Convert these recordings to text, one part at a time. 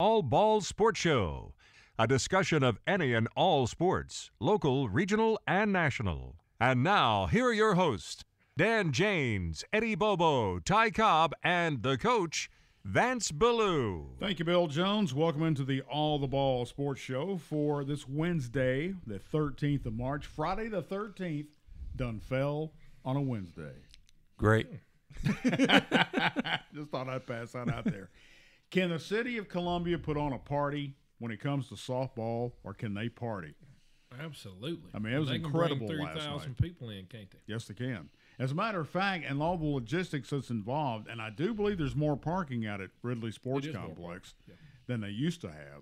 All Ball Sports Show, a discussion of any and all sports, local, regional, and national. And now, here are your hosts, Dan James, Eddie Bobo, Ty Cobb, and the coach, Vance Ballou. Thank you, Bill Jones. Welcome into the All the Ball Sports Show for this Wednesday, the 13th of March. Friday the 13th done fell on a Wednesday. Great. Just thought I'd pass that out there. Can the city of Columbia put on a party when it comes to softball, or can they party? Absolutely. I mean, it was they incredible can bring last 3,000 night. people in, can't they? Yes, they can. As a matter of fact, and all the logistics that's involved, and I do believe there's more parking out at Ridley Sports Complex than they used to have,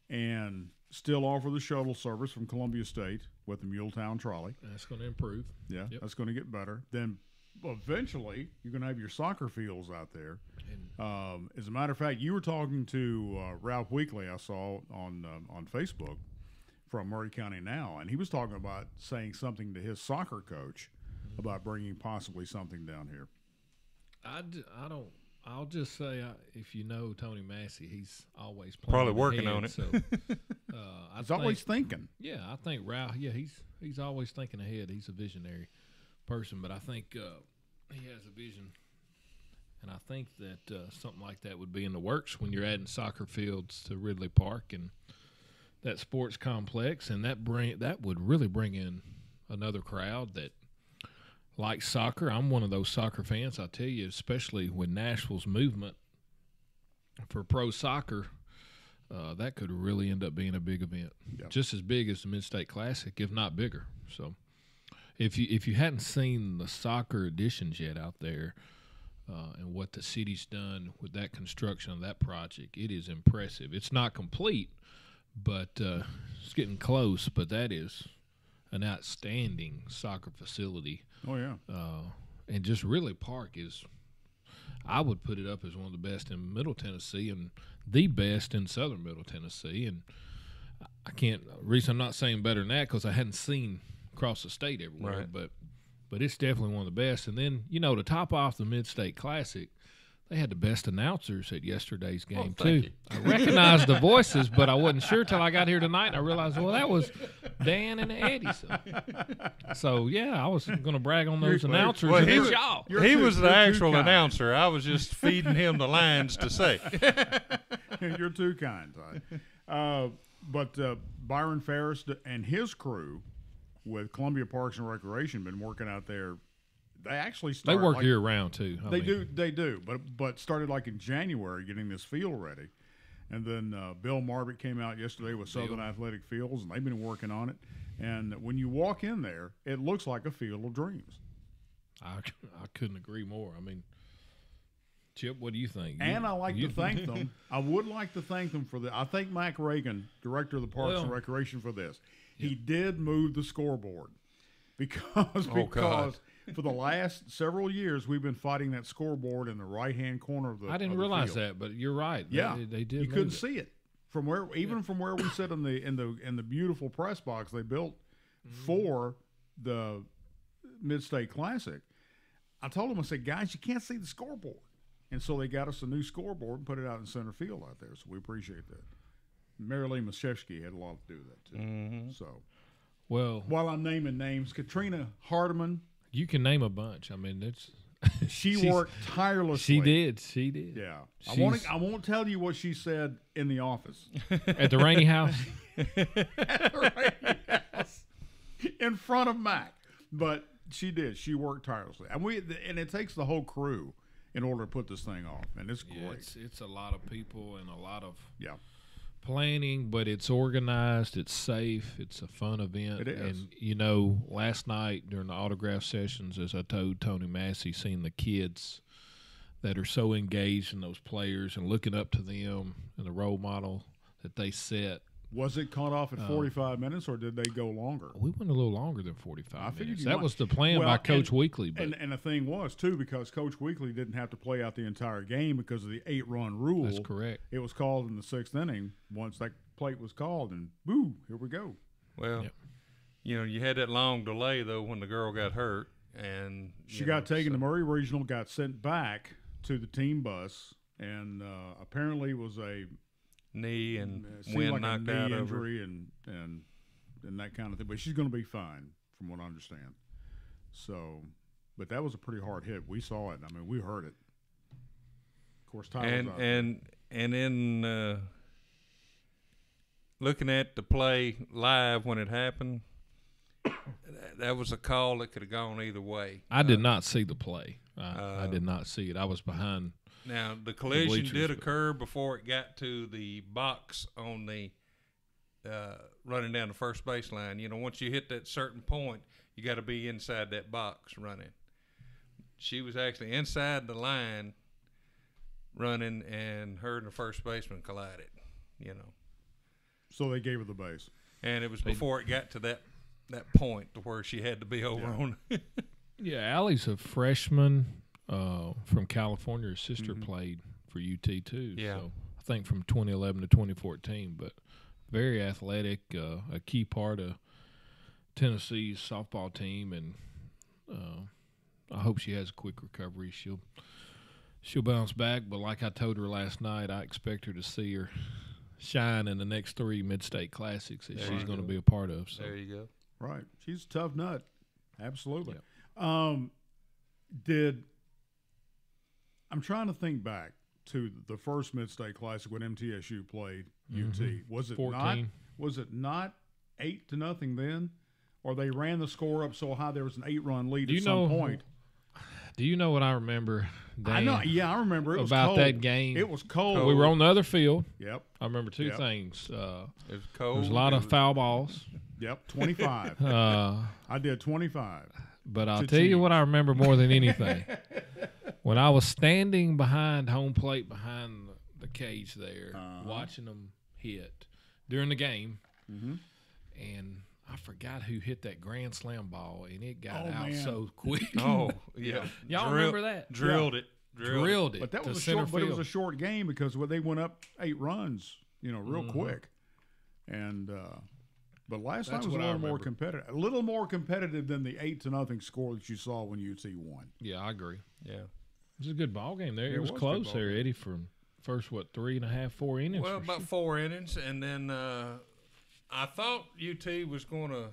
and still offer the shuttle service from Columbia State with the Muletown trolley. That's going to improve. Yeah, that's going to get better. Then eventually you're going to have your soccer fields out there. As a matter of fact, you were talking to Ralph Weekly, I saw on Facebook from Murray County Now, and he was talking about saying something to his soccer coach about bringing possibly something down here. I don't. I'll just say, if you know Tony Massey, he's always planning Probably working ahead, on it. So, He's always thinking. Yeah, I think Ralph. Yeah, he's always thinking ahead. He's a visionary person, but I think he has a vision, and I think that something like that would be in the works when you're adding soccer fields to Ridley Park and that sports complex, and that would really bring in another crowd that likes soccer. I'm one of those soccer fans. I tell you, especially with Nashville's movement for pro soccer, that could really end up being a big event, just as big as the Mid-State Classic, if not bigger. So, if you hadn't seen the soccer editions yet out there, and what the city's done with that construction of that project, it is impressive. It's not complete, but it's getting close. But that is an outstanding soccer facility. Oh, yeah. And just Ridley Park is, I would put it up as one of the best in Middle Tennessee and the best in Southern Middle Tennessee. And I can't, reason I'm not saying better than that because I hadn't seen across the state everywhere, Right. but it's definitely one of the best. And then, to top off the Mid-State Classic, they had the best announcers at yesterday's game, too. You. I recognized the voices, but I wasn't sure till I got here tonight, and I realized, well, that was Dan and Eddie. So I was going to brag on those announcers. Well, and he it's was- y'all. He was the you're too actual kind. announcer. I was just feeding him the lines to say. You're too kind, Ty. But Byron Ferris and his crew with Columbia Parks and Recreation been working out there. They actually They start work year round, too. They do. But started like in January getting this field ready. And then Bill Marvick came out yesterday with Southern Athletic Fields, and they've been working on it. And when you walk in there, it looks like a field of dreams. I couldn't agree more. I mean, Chip, what do you think? And I like to thank them. I would like to thank them for that. I thank Mac Reagan, director of the Parks and Recreation, for this. He did move the scoreboard because for the last several years we've been fighting that scoreboard in the right-hand corner of the. I didn't realize that, but you're right. Yeah, they did. You couldn't see it from where, from where we sit in the beautiful press box they built for the Mid-State Classic. I told them, I said, guys, you can't see the scoreboard. And so they got us a new scoreboard and put it out in center field out there. So we appreciate that. Mary Lee Mashevsky had a lot to do with that, too. Mm-hmm. So, well, while I'm naming names, Katrina Hardiman. You can name a bunch. I mean, it's she worked tirelessly. She did. Yeah. I won't tell you what she said in the office. At the Rainy House? At the Rainy House. In front of Mac. But she did. She worked tirelessly. And it takes the whole crew in order to put this thing off, and it's great. It's a lot of people and a lot of planning, but it's organized, it's safe, it's a fun event. It is. And, last night during the autograph sessions, as I told Tony Massey, seeing the kids that are so engaged in those players and looking up to them and the role model that they set. Was it cut off at 45 minutes, or did they go longer? We went a little longer than 45 minutes. That might. was the plan by Coach Weekly. But and the thing was, too, because Coach Weekly didn't have to play out the entire game because of the 8-run rule. That's correct. It was called in the 6th inning once that plate was called, and boo, here we go. Well, you had that long delay, though, when the girl got hurt. And she got taken to Murray Regional, got sent back to the team bus, and apparently was a knee and seemed wind like knocked a knee out of her. injury and that kind of thing. But she's going to be fine, from what I understand. So, but that was a pretty hard hit. We saw it. I mean, we heard it. Of course, Ty was out there. And in looking at the play live when it happened, that was a call that could have gone either way. I did not see the play. I did not see it. I was behind. Now, the collision bleachers, did but- occur before it got to the box on the running down the first baseline. You know, once you hit that certain point, you got to be inside that box running. She was actually inside the line running, and her and the first baseman collided, you know. So they gave her the base. And it was before it got to that point to where she had to be over on. Yeah, Allie's a freshman from California. Her sister played for UT too. Yeah. So I think from 2011 to 2014, but very athletic, a key part of Tennessee's softball team, and I hope she has a quick recovery. She'll bounce back, but like I told her last night, I expect her to see her shine in the next 3 Mid-State Classics that she's going to be a part of. So. There you go. Right. She's a tough nut. Absolutely. Yep. I'm trying to think back to the first Mid-State Classic when MTSU played UT. Was it 14. not 8-0 then? Or they ran the score up so high there was an 8-run lead Do you at some know- point? Do you know what I remember, Dan, I know. Yeah, I remember. It was about cold. that game? It was cold. We were on the other field. Yep. I remember two Yep. things. It was There cold. was a lot It of was- foul balls. Yep. 25. I did 25. But I'll To tell you change. what I remember more than anything. When I was standing behind home plate, behind the cage there, watching them hit during the game, and I forgot who hit that grand slam ball, and it got out man. so quick. Oh, yeah. Y'all remember that? Drilled it. Drilled it But that to was a center short. But it field. was a short game because they went up 8 runs, real quick. And but last That's night was a what I little more remember. competitive. A little more competitive than the 8-0 score that you saw when UT won. Yeah, I agree. Yeah. It was a good ball game there. Yeah, It was it was a good close ball there, game. Eddie, from first, 3.5, 4 innings. Well, for about sure. 4 innings, and then I thought UT was going to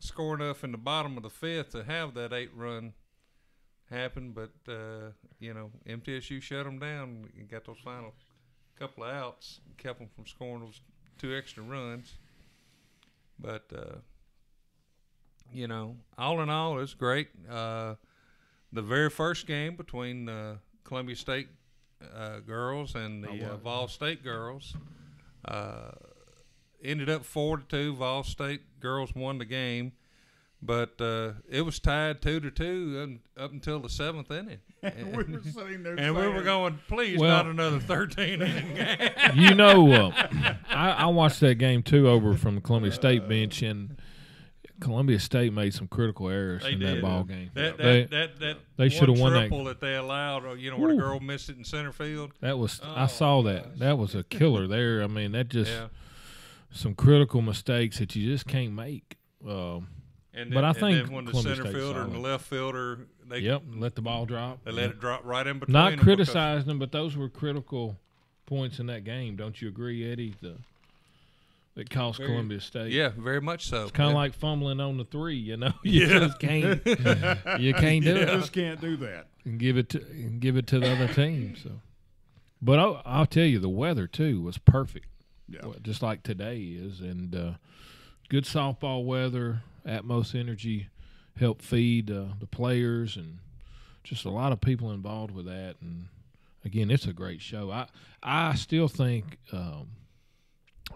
score enough in the bottom of the 5th to have that 8-run happen, but MTSU shut them down and got those final couple of outs, and kept them from scoring those 2 extra runs. But all in all, it's great. The very first game between Columbia State girls and the Vol State girls ended up 4-2. Vol State girls won the game, but it was tied 2-2 up until the 7th inning. And we were sitting there, And we were saying, going, please, Well- not another 13-inning game. You know, I watched that game too over from the Columbia State bench, and Columbia State made some critical errors They in did. that ball game. That They shoulda won that. triple that they allowed, where the Woo. girl missed it in center field. That was Oh, I saw my that. gosh. That was a killer there. I mean, that just Yeah. some critical mistakes that you just can't make. And But I and think then when the Columbia center State's fielder and the solid. left fielder, they Let the ball drop. they let Yep. it drop right in between. Not them because- criticizing them, but those were critical points in that game. Don't you agree, Eddie? That cost Very- Columbia State. Yeah, very much so. It's kind of like fumbling on the 3. You just can't. You can't do You it. just can't do that. And give it to the other team. So, but I'll tell you, the weather too was perfect. Yeah. Well, just like today is, and good softball weather. Atmos Energy helped feed the players, and just a lot of people involved with that. And again, it's a great show. I still think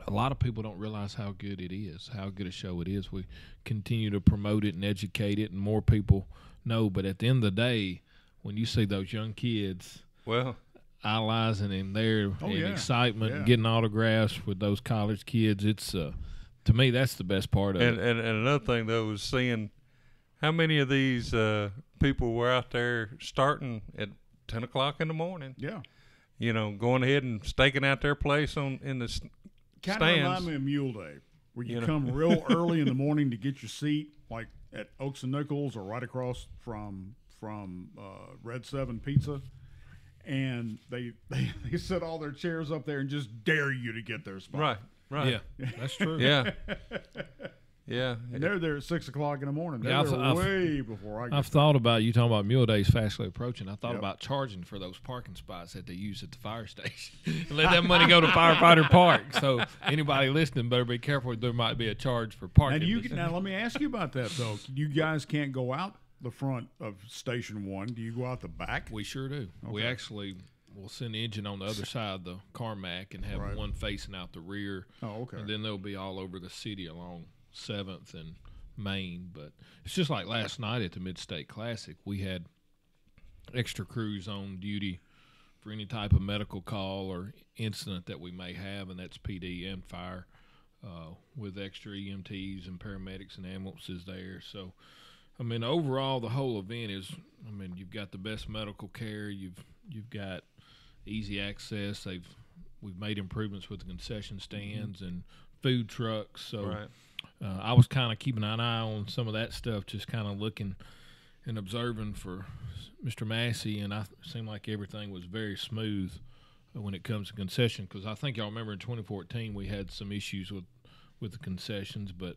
a lot of people don't realize how good it is, how good a show it is. We continue to promote it and educate it, and more people know. But at the end of the day, when you see those young kids Well, idolizing him there and yeah. excitement and Yeah. getting autographs with those college kids, it's to me that's the best part of and it. another thing though was seeing how many of these people were out there starting at 10 o'clock in the morning. Yeah. Going ahead and staking out their place in the Kind of remind stands. me of Mule Day, where you You know. come real early in the morning to get your seat, like at Oaks and Nichols or right across from Red 7 Pizza, and they set all their chairs up there and just dare you to get their spot. Right. Yeah, that's true. Yeah. Yeah. And they're there at 6 o'clock in the morning. They're Yeah, there way before I get I've thought about, you talking about Mule Days fastly approaching. I thought Yep. about charging for those parking spots that they use at the fire station and let that money go to Firefighter Park. So anybody listening better be careful. There might be a charge for parking. Now let me ask you about that though. You guys can't go out the front of Station 1. Do you go out the back? We sure do. We actually will send the engine on the other side of the Carmack and have Right. one facing out the rear. Oh, okay. And then they'll be all over the city along 7th and Main. But it's just like last night at the Mid-State Classic. We had extra crews on duty for any type of medical call or incident that we may have, and that's PD and fire, with extra EMTs and paramedics and ambulances there. So, I mean, overall, the whole event is, I mean, you've got the best medical care. You've got easy access. We've made improvements with the concession stands and food trucks. So Right. I was kind of keeping an eye on some of that stuff, just kind of looking and observing for Mr. Massey, and it seemed like everything was very smooth when it comes to concession, because I think y'all remember in 2014 we had some issues with the concessions, but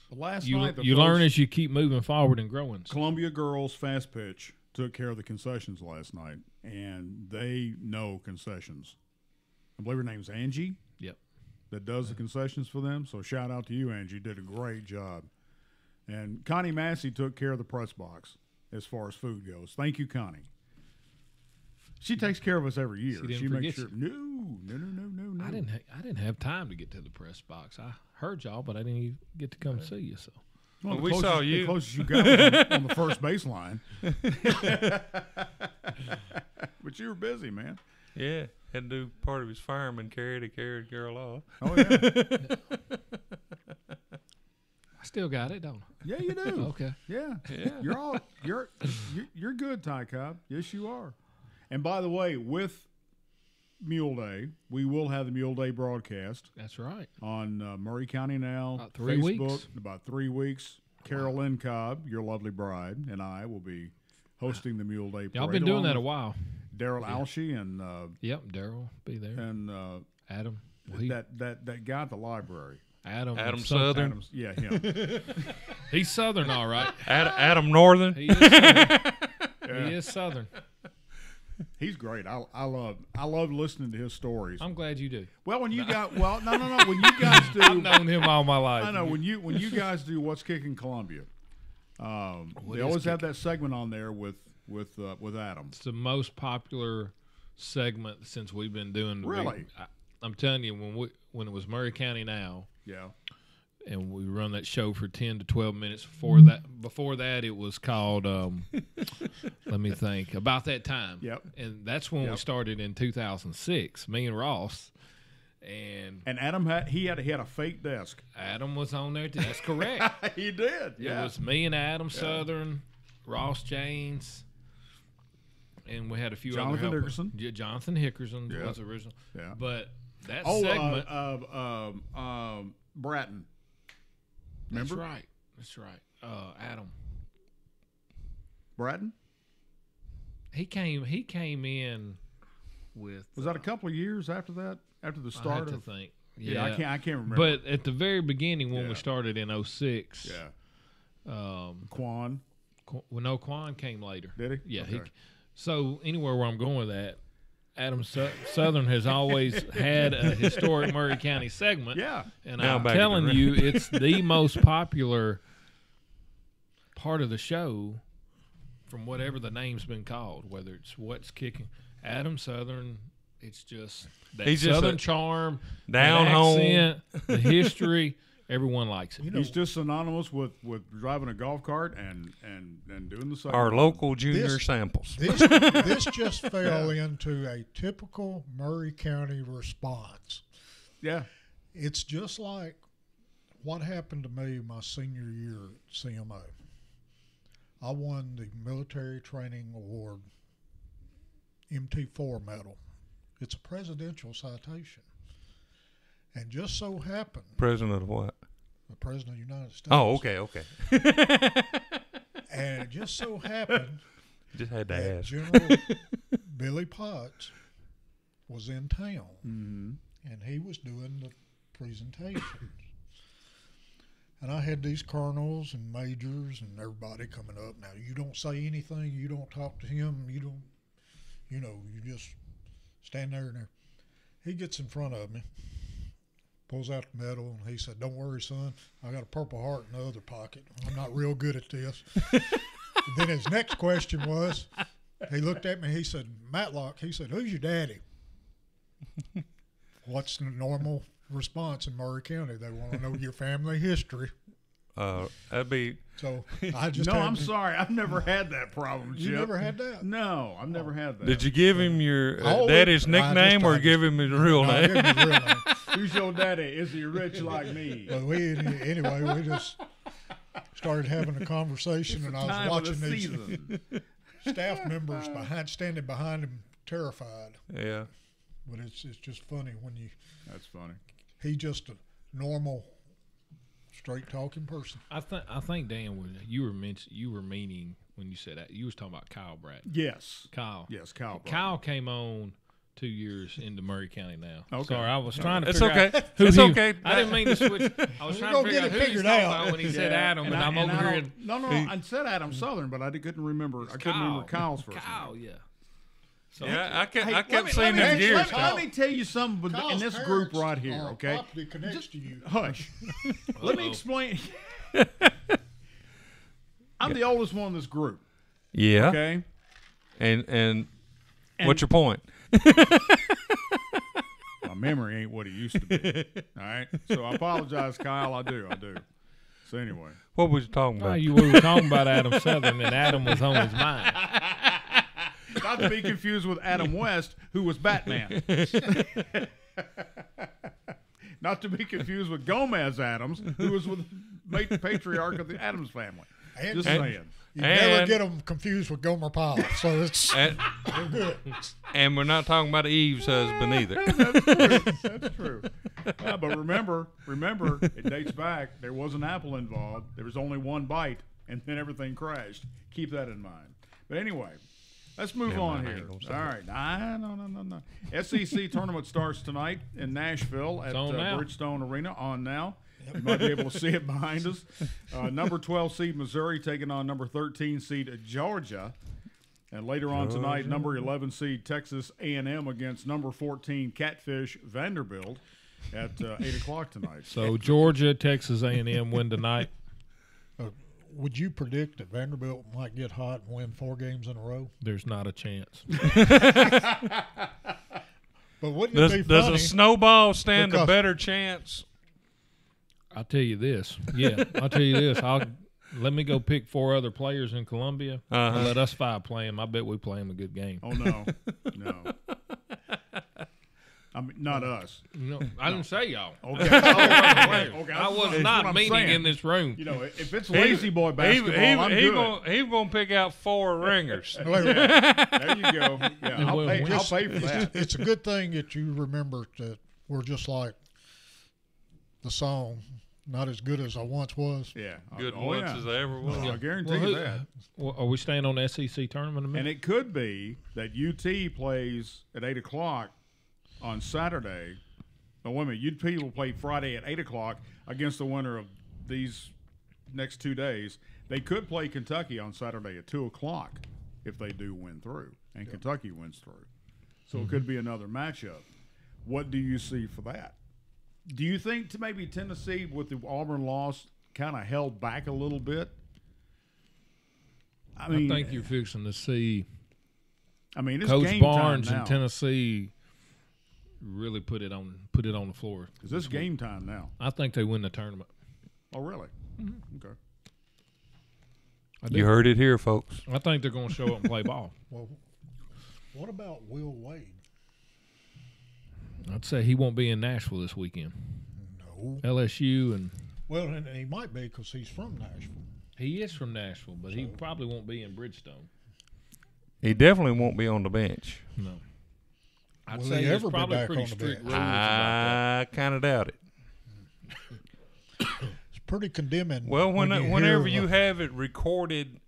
Last you night, the learn folks- as you keep moving forward and growing. So, Columbia girls fast pitch took care of the concessions last night, and they know concessions. I believe her name's Angie. yep. That does the concessions for them. So shout out to you, Angie. Did a great job. And Connie Massey took care of the press box as far as food goes. Thank you, Connie. She takes care of us every year. She didn't She makes forget sure. No. I didn't have time to get to the press box. I heard y'all, but I didn't even get to come see you. So Well, the We closest- saw you. The closest you got was on the first baseline. But you were busy, man. Yeah. Had to do part of his fireman carry to carry the girl off. Oh yeah. I still got it, don't I? Yeah, you do. Okay. Yeah. Yeah. You're good, Ty Cobb. Yes, you are. And by the way, with Mule Day, we will have the Mule Day broadcast That's right. on Murray County Now, About 3 Facebook, weeks. in about 3 weeks. Carol Lynn Cobb, your lovely bride, and I will be hosting the Mule Day parade. Y'all been doing along that a with while. Daryl Alshey and Yep, Daryl be there. that Adam. that guy at the library. Adam Southern. Adams, yeah, him. He's Southern, all right. Adam Northern. He is Southern. He is Southern. He's great. I love listening to his stories. I'm glad you do. Well, when you got no. When you guys do, I've known him all my life. I know when you guys do What's Kicking Columbia, they is always have that segment on there with Adam. It's the most popular segment since we've been doing. Really? I'm telling you, when it was Murray County Now, Yeah. and we run that show for 10 to 12 minutes. Before that, it was called. Let me think. About That Time. Yep. And that's when we started in 2006. Me and Ross. And Adam had a fake desk. Adam was on there too. That's correct. He did. Yeah. It was me and Adam Southern, Ross James, and we had a few Jonathan other helpers. Hickerson. Yeah, Jonathan Hickerson Yeah. was original. Yeah. But that Oh, segment. Bratton. Remember? That's right. Adam. Bratton? He came in with. Was that a couple of years after that? After the I start have to of? think. Yeah, I can't remember. But at the very beginning, when Yeah. we started in 06, yeah. Quan. No, Quan came later. Did he? Yeah. Okay. So anywhere where I'm going with that, Adam Southern has always had a historic Murray County segment. Yeah. And Now I'm back at the telling ring. you, it's the most popular part of the show from whatever the name's been called, whether it's What's Kicking. Adam Southern, it's just that He's just Southern a charm, down that home. accent, the history. Everyone likes it. You know, He's just synonymous with driving a golf cart and doing the segment. Our local junior This- samples. this just fell into a typical Murray County response. Yeah. It's just like what happened to me my senior year at CMO. I won the Military Training Award MT4 medal. It's a presidential citation. And just so happened, President of what? the President of the United States. Oh, okay. And it just so happened Just had to that ask. General Billy Potts was in town, Mm-hmm. and he was doing the presentations. And I had these colonels and majors and everybody coming up. Now, you don't say anything. You don't talk to him. You don't, you just stand there and there. He gets in front of me, pulls out the medal, and he said, "Don't worry, son. I got a Purple Heart in the other pocket. I'm not real good at this." Then his next question was, he looked at me, he said, "Matlock," he said, "Who's your daddy?" What's the normal response in Murray County? They want to know your family history. That'd be. So I just No, I'm sorry. I've never had that problem, Chip. You never had that? No, I've never had that. Did you give him your Always- daddy's I nickname or just- give him his real No, name? give me the real name. Who's your daddy? Is he rich like me? But anyway, we just started having a conversation, and I was Time of watching the these season. staff members standing behind him, terrified. Yeah. But it's just funny when That's funny. he's just a normal, straight talking person. I think Dan was you were meaning when you said that you was talking about Kyle Bratton. Yes. Kyle. Yes, Kyle. Kyle came on 2 years into Murray County now. Okay. Sorry, I was trying to It's figure okay. out who It's he- okay. I didn't mean to switch. I was trying to gonna figure get out it who he's figured talking out. about when he said Adam, and I'm I over here. don't- No, I said Adam Southern, but I couldn't remember. I couldn't remember Kyle's first Kyle, name. yeah. So Yeah, I Hey, kept seeing let them me- gears. let me tell you something in Kyle's this group parents right here, are okay? property connects to you. Hush. Let me Uh-oh. explain. I'm the oldest one in this group, Yeah. okay? And what's your point? My memory ain't what it used to be. All right? So I apologize, Kyle. I do. So anyway. What was you talking about? we were talking about Adam Southern, and Adam was on his mind. Not to be confused with Adam West, who was Batman. Not to be confused with Gomez Adams, who was with the patriarch of the Adams family. And Just and- saying. you never and- get them confused with Gomer Pyle. So it's And we're not talking about Eve's husband either. That's true. Yeah, but remember, it dates back. There was an apple involved. There was only one bite, and then everything crashed. Keep that in mind. But anyway, let's move Never on mind, I here. ain't gonna say All right. No. SEC tournament starts tonight in Nashville at on now. Bridgestone Arena. On now. You might be able to see it behind us. Number 12 seed Missouri taking on number 13 seed Georgia. And later on tonight, number 11 seed Texas A&M against number 14 Catfish Vanderbilt at 8 o'clock tonight. So Georgia, Texas A&M win tonight. would you predict that Vanderbilt might get hot and win 4 games in a row? There's not a chance. But wouldn't it be Does funny? a snowball stand a Because- better chance? I'll tell you this. Yeah, I'll tell you this. Let me go pick 4 other players in Columbia and let us 5 play them. I bet we play them a good game. Oh, no. I mean, not us. No, I didn't say y'all. Okay. Okay. I was That's not what I'm meaning saying. in this room. You know, if it's lazy boy basketball, I'm good. He's going to pick out 4 ringers. There you go. Yeah, I'll Well, pay for that. It's a good thing that you remember that we're just like the song, not as good as I once was. Yeah. Good Oh, once yeah. as I ever was. I guarantee Well, you that. Well, are we staying on the SEC tournament a And minute? it could be that UT plays at 8 o'clock on Saturday. No, wait a minute. UT will play Friday at 8 o'clock against the winner of these next 2 days. They could play Kentucky on Saturday at 2 o'clock if they do win through, and Kentucky wins through. So it could be another matchup. What do you see for that? Do you think maybe Tennessee, with the Auburn loss, kind of held back a little bit? I mean, I think you're fixing to see it's Coach game Barnes time now. and Tennessee really put it on the floor. Is this game time now? I think they win the tournament. Oh, really? Okay. I do. You heard it here, folks. I think they're going to show up and play ball. Well, what about Will Wade? I'd say he won't be in Nashville this weekend. No. LSU, and Well, and he might be because he's from Nashville. he is from Nashville, but he probably won't be in Bridgestone. He definitely won't be on the bench. No. I'd Will say he there's ever be probably back pretty on the strict bench? rules about I kind of doubt it. It's pretty condemning. Well, when you whenever hear you have it recorded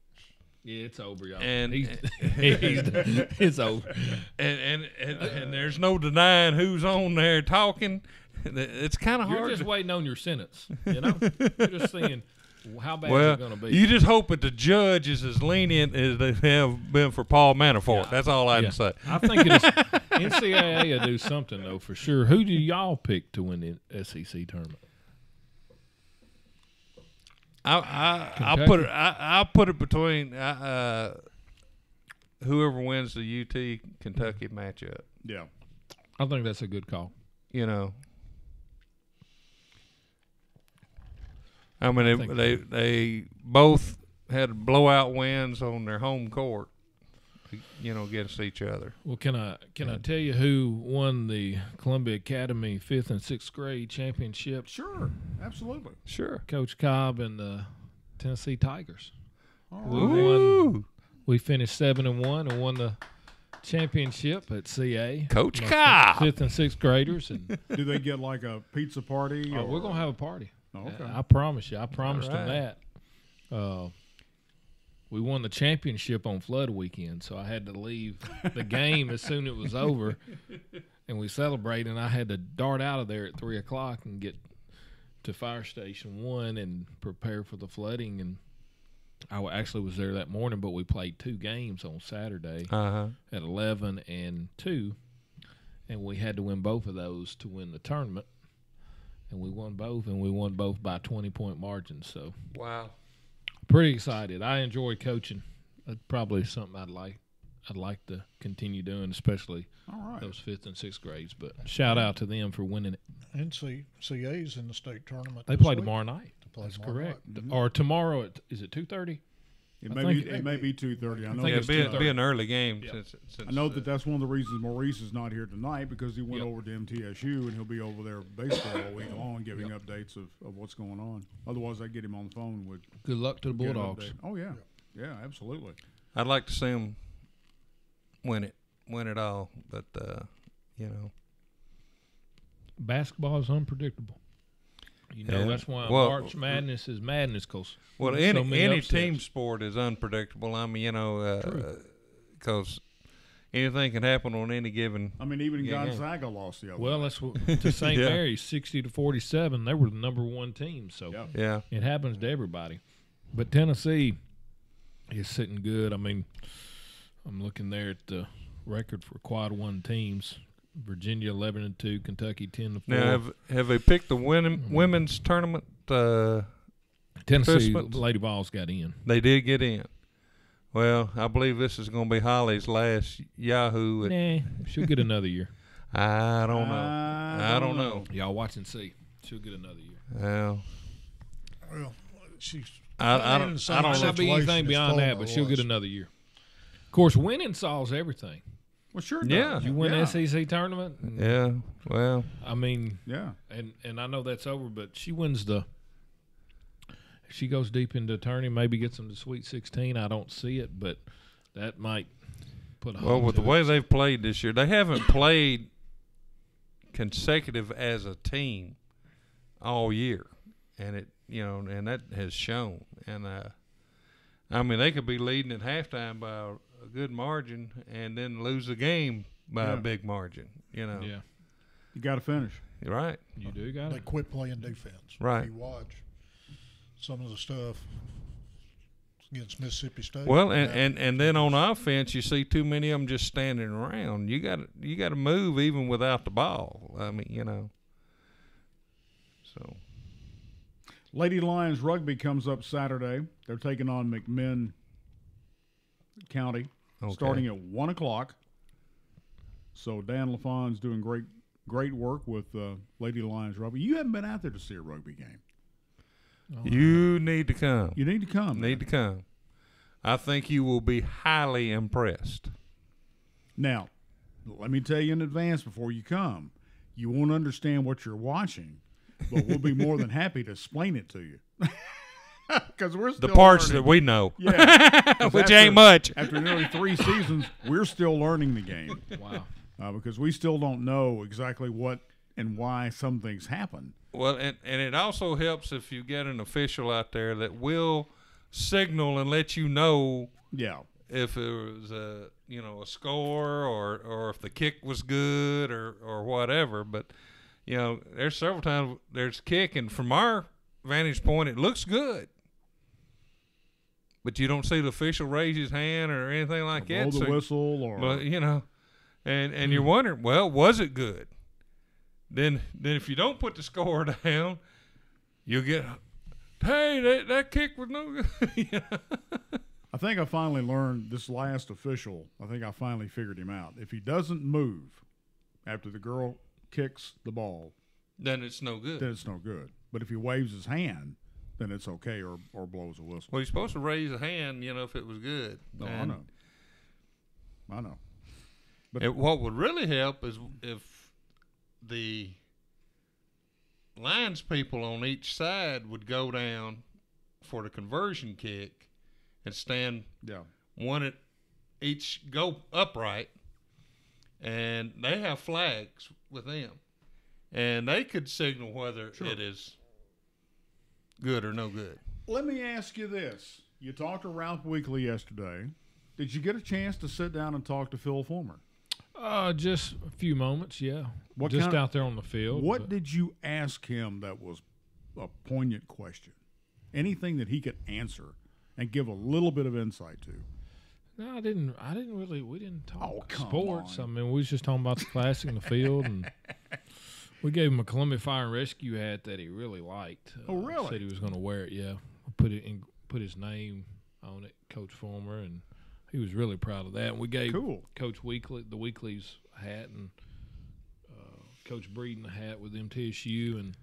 Yeah, it's over, y'all. And It's over. And there's no denying who's on there talking. It's kind of You're hard. just waiting on your sentence, you know? You're just seeing how bad Well, it's going to be. you just hope that the judge is as lenient as they have been for Paul Manafort. Yeah. That's all I can say. I think it is. NCAA will do something, though, for sure. Who do y'all pick to win the SEC tournament? I'll put it between whoever wins the UT Kentucky matchup. Yeah. I think that's a good call. You know, I mean they both had blowout wins on their home court. You know, against each other. Well, can I tell you who won the Columbia Academy 5th and 6th grade championship? Sure. Absolutely. Sure. Coach Cobb and the Tennessee Tigers. Ooh. We finished 7-1 and won the championship at CA. Coach Cobb. 5th and 6th graders. And Do they get like a pizza party? oh, or? we're gonna have a party. Oh, okay. I promise you. I promised All them that. We won the championship on flood weekend, so I had to leave the game as soon as it was over, and we celebrated. And I had to dart out of there at 3:00 and get to Fire Station 1 and prepare for the flooding. And I actually was there that morning, but we played 2 games on Saturday at 11 and 2, and we had to win both of those to win the tournament. And we won both, and we won both by 20-point margins. So Wow. pretty excited. I enjoy coaching. That's probably something I'd like to continue doing, especially All right. those 5th and 6th grades. But shout out to them for winning it. NCAA's in the state tournament. They this play week. tomorrow night. They play That's tomorrow correct. night. Or tomorrow at, is it 2:30? It I may think be. it It may be 2:30. I know. think Yeah, it's be 2:30. an early game. Yeah. Since I know that's one of the reasons Maurice is not here tonight, because he went Yep. over to MTSU and he'll be over there basically all week long giving updates of what's going on. Otherwise, I get him on the phone with Good luck to the get an Bulldogs. update. Oh yeah, yeah, absolutely. I'd like to see them win it all, but you know. Basketball is unpredictable. You know, Yeah. that's why Well, March Madness is madness, because Well, so any many upsets. team sport is unpredictable. I mean, you know, because anything can happen on any given. I mean, even Yeah, Gonzaga lost the other. Well, night. that's to St. Yeah. Mary's 60-47. They were the number 1 team, so Yeah. Yeah. it happens to everybody. But Tennessee is sitting good. I mean, I'm looking there at the record for Quad 1 teams. Virginia 11-2, Kentucky 10-4. Now, have they picked the women's tournament? Tennessee participants? Lady Vols got in. They did get in. Well, I believe this is going to be Holly's last Yahoo. Nah, she'll get another year. I don't know. I don't know. Y'all watch and see. She'll get another year. Well, Well, she's. I in the don't. same I don't Might know. not be situation anything as beyond that, Fulmer but she'll get was. another year. Of course, winning solves everything. Well, sure. it Yeah. does. You win yeah. SEC tournament. Yeah. Well, I mean, Yeah. and I know that's over, but she wins the. If she goes deep into tourney, maybe gets them to Sweet 16. I don't see it, but that might put a. well, halt with the to way it. they've played this year, they haven't played consecutive as a team all year, and and that has shown. And I mean, they could be leading at halftime by a good margin, and then lose the game by Yeah. a big margin. You know, Yeah, You got to finish. You're right. you do got They it. quit playing defense. Right. You watch some of the stuff against Mississippi State. Well, and then on offense, you see too many of them just standing around. You got to move even without the ball. I mean, you know. So Lady Lions rugby comes up Saturday. They're taking on McMinn County, okay. starting at 1:00. So Dan LaFawn's doing great work with Lady Lions rugby. You haven't been out there to see a rugby game. You need to come. You need to come. Need to come. I think you will be highly impressed. Now, let me tell you in advance before you come, you won't understand what you're watching, but we'll be more than happy to explain it to you. Because we're still The parts learning. that we know, Yeah. 'Cause which ain't much. After nearly 3 seasons, we're still learning the game Wow. because we still don't know exactly what and why some things happen. Well, and it also helps if you get an official out there that will signal and let you know Yeah. if it was a score or if the kick was good or whatever. But there's several times there's kick, and from our vantage point, it looks good. But you don't see the official raise his hand or anything like that. Blow the whistle, or but and you're wondering, well, was it good? Then if you don't put the score down, you'll get, hey, that kick was no good. I think I finally learned this last official. I think I finally figured him out. If he doesn't move after the girl kicks the ball, then it's no good. Then it's no good. But if he waves his hand, then it's okay, or blows a whistle. Well, you're supposed to raise a hand, if it was good. No, I know. But what would really help is if the lines people on each side would go down for the conversion kick and stand one at each, go upright, and they have flags with them, and they could signal whether it is good or no good. Let me ask you this. You talked to Ralph Weekly yesterday. Did you get a chance to sit down and talk to Phil Fulmer? Just a few moments, yeah. What just out there on the field. What did you ask him that was a poignant question? Anything that he could answer and give a little bit of insight to? No, I didn't really. We didn't talk sports. On. I mean, we was just talking about the classic in the field, and we gave him a Columbia Fire and Rescue hat that he really liked. Oh, really? Said he was going to wear it. Yeah, put his name on it, Coach Fulmer, and he was really proud of that. And we gave Coach Weekly the Weekly's hat, and Coach Breeden the hat with MTSU, and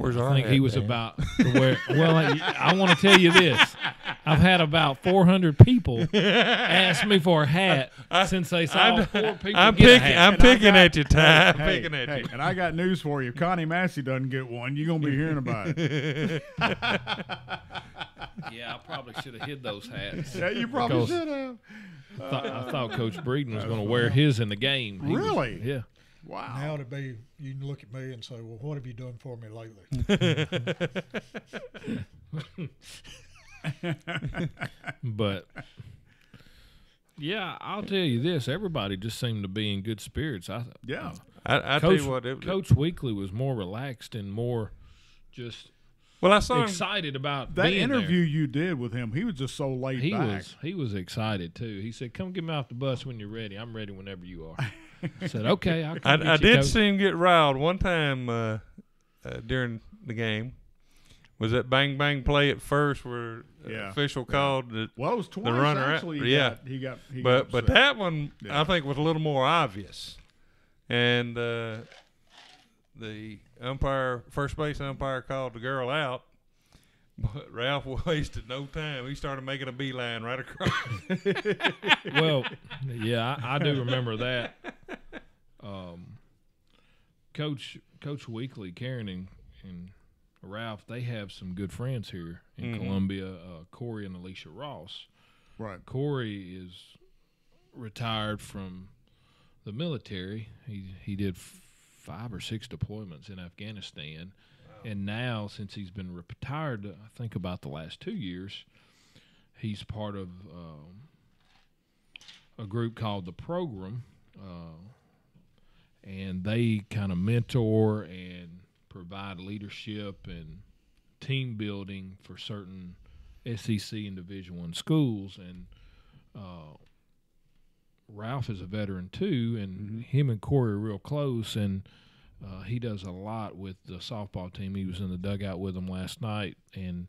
I think he was about to wear. Well, I want to tell you this. I've had about 400 people ask me for a hat since they saw 4 people get a hat. I'm picking at you, Ty. I'm picking at you. And I got news for you. If Connie Massey doesn't get one, you're going to be hearing about it. Yeah, I probably should have hid those hats. Yeah, you probably should have. I thought Coach Breeden was going to wear his in the game. Really? Yeah. Wow. Now you can look at me and say, well, what have you done for me lately? But yeah, I'll tell you this: everybody just seemed to be in good spirits. I Coach, tell you what, Coach Weekly was more relaxed and more just I saw excited about that being interview there. You did with him. He was just so laid back. He was excited too. He said, "Come get me off the bus when you're ready. I'm ready whenever you are." I said, "Okay." I did see him get riled one time during the game. Was that bang bang play at first where official called it was twice, the runner actually. He got but that one I think was a little more obvious, and the first base umpire called the girl out, but Ralph wasted no time. He started making a beeline right across. Well, yeah, I do remember that. Coach Weekly, Karen and Ralph, they have some good friends here in Columbia, Corey and Alicia Ross. Right. Corey is retired from the military. He did 5 or 6 deployments in Afghanistan. Wow. And now, since he's been retired, I think about the last 2 years, he's part of a group called The Program, and they kind of mentor and provide leadership and team building for certain SEC and Division I schools. And Ralph is a veteran too, and him and Corey are real close, and he does a lot with the softball team. He was in the dugout with them last night, and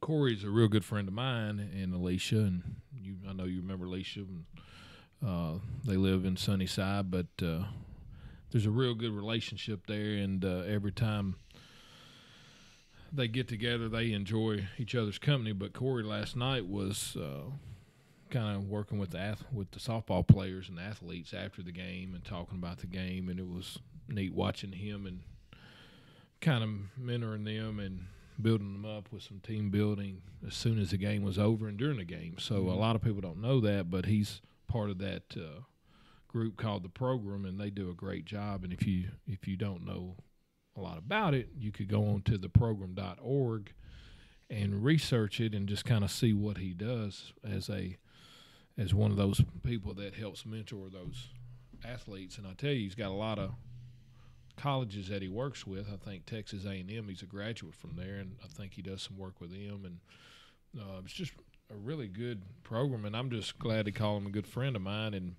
Corey's a real good friend of mine and Alicia, and I know you remember Alicia. They live in Sunnyside, but there's a real good relationship there, and every time they get together, they enjoy each other's company. But Corey last night was kind of working with the softball players and athletes after the game and talking about the game, and it was neat watching him and kind of mentoring them and building them up with some team building as soon as the game was over and during the game. So a lot of people don't know that, but he's part of that group called The Program, and they do a great job. And if you don't know a lot about it, you could go on to theprogram.org, and research it and just kind of see what he does as one of those people that helps mentor those athletes. And I tell you, he's got a lot of colleges that he works with. I think Texas A&M, he's a graduate from there, and I think he does some work with them. And it's just a really good program, and I'm just glad to call him a good friend of mine. And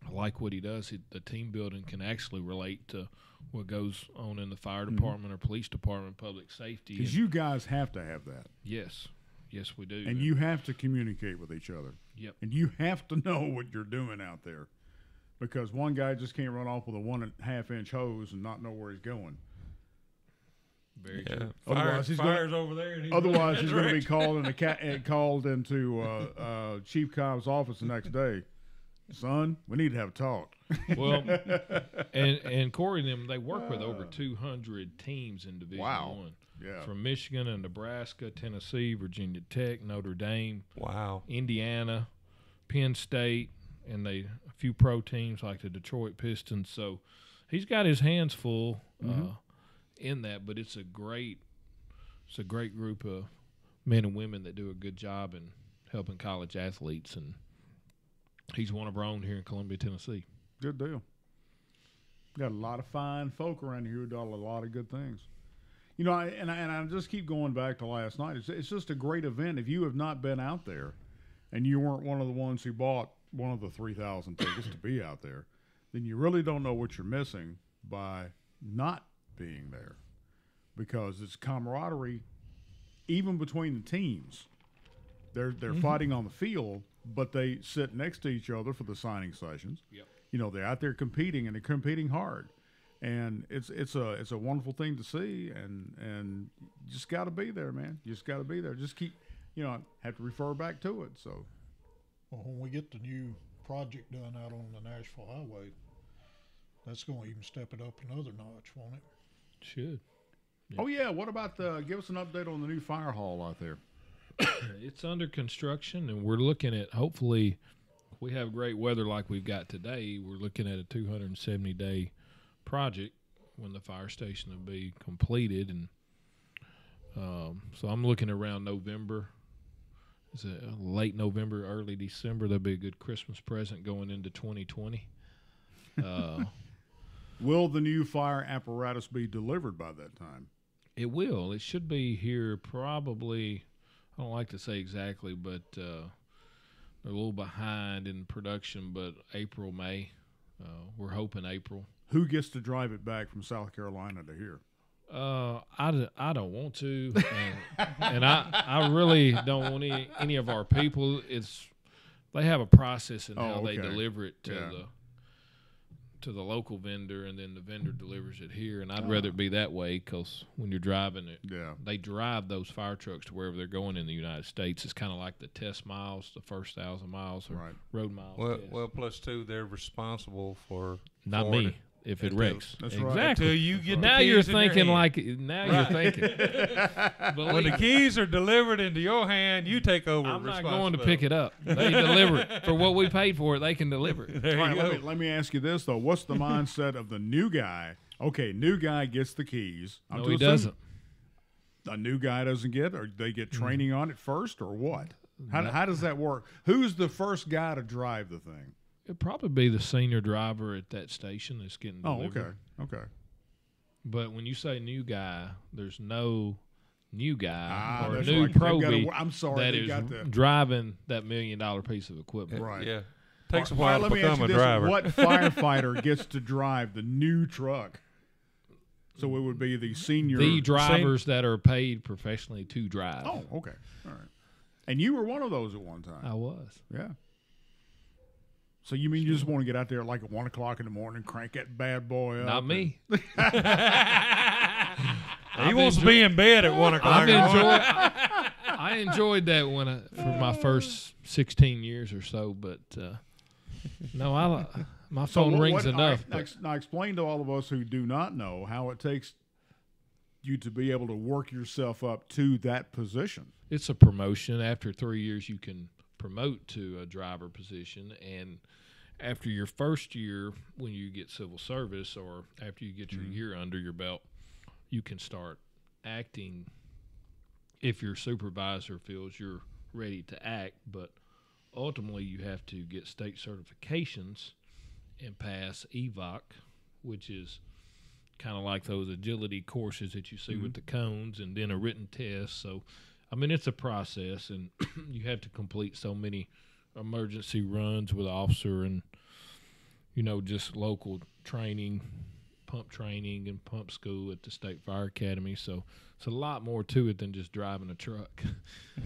I like what he does. The team building can actually relate to what goes on in the fire department or police department, public safety. Because you guys have to have that. Yes, we do. And you have to communicate with each other. Yep. And you have to know what you're doing out there. Because one guy just can't run off with a 1.5-inch hose and not know where he's going. Very true. Otherwise, Fire's over there. And he's going to be called into Chief Cobb's office the next day. Son, we need to have a talk. Well, and Corey and them, they work with over 200 teams in Division I. Yeah. From Michigan and Nebraska, Tennessee, Virginia Tech, Notre Dame, Indiana, Penn State, and a few pro teams like the Detroit Pistons. So he's got his hands full in that, but it's a great group of men and women that do a good job in helping college athletes, and he's one of our own here in Columbia, Tennessee. Good deal. Got a lot of fine folk around here who do a lot of good things. You know, I just keep going back to last night. It's just a great event. If you have not been out there and you weren't one of the ones who bought one of the 3,000 tickets to be out there, then you really don't know what you're missing by not being there, because it's camaraderie even between the teams. They're fighting on the field, but they sit next to each other for the signing sessions. Yep. You know, they're out there competing, and they're competing hard. And it's a wonderful thing to see, and you just got to be there, man. You just got to be there. Just keep, have to refer back to it. So, well, when we get the new project done out on the Nashville Highway, that's going to even step it up another notch, won't it? Should. Yeah. Oh yeah. What about give us an update on the new fire hall out there? It's under construction, and we're looking at, hopefully, if we have great weather like we've got today, we're looking at a 270-day project when the fire station will be completed. And so I'm looking around November. Is it late November, early December? That'll be a good Christmas present going into 2020. Will the new fire apparatus be delivered by that time? It will. It should be here probably, I don't like to say exactly, but they're a little behind in production, but April, May. We're hoping April. Who gets to drive it back from South Carolina to here? I don't want to, and I really don't want any of our people. They have a process in how they deliver it to the local vendor, and then the vendor delivers it here. And I'd rather it be that way, because when you're driving it, they drive those fire trucks to wherever they're going in the United States. It's kind of like the test miles, the first 1,000 miles or road miles. Well, plus two, they're responsible for not me. If it wrecks. That's exactly. Right. Until you get now the keys you're in thinking your like hand. you're thinking. When the keys are delivered into your hand, you take over. I'm not going to pick it up. They deliver it for what we paid for it. They can deliver it. There you go. Let me ask you this though: what's the mindset of the new guy? Okay, new guy gets the keys. No, he doesn't. A new guy doesn't get, or they get training on it first, or what? How does that work? Who's the first guy to drive the thing? It'd probably be the senior driver at that station that's getting delivered. Oh, okay. But when you say new guy, there's no new guy or that's new right. probie I'm sorry, that is driving that $1 million piece of equipment. Right. Yeah. Takes a while to become a this. driver. What firefighter gets to drive the new truck? So it would be the senior. The drivers that are paid professionally to drive. Oh, okay. All right. And you were one of those at one time. I was. Yeah. So you mean you just want to get out there like at 1 o'clock in the morning, crank that bad boy up? Not me. He wants to be in bed at 1 o'clock. I enjoyed that for my first 16 years or so, but no, my phone rings enough. Now explain to all of us who do not know how it takes you to be able to work yourself up to that position. It's a promotion. After 3 years, you can promote to a driver position, and after your first year, when you get civil service, or after you get your year under your belt, you can start acting if your supervisor feels you're ready to act. But ultimately, you have to get state certifications and pass EVOC, which is kind of like those agility courses that you see with the cones, and then a written test. So, I mean, it's a process, and you have to complete so many emergency runs with officer and, just local training, pump training and pump school at the State Fire Academy. So it's a lot more to it than just driving a truck.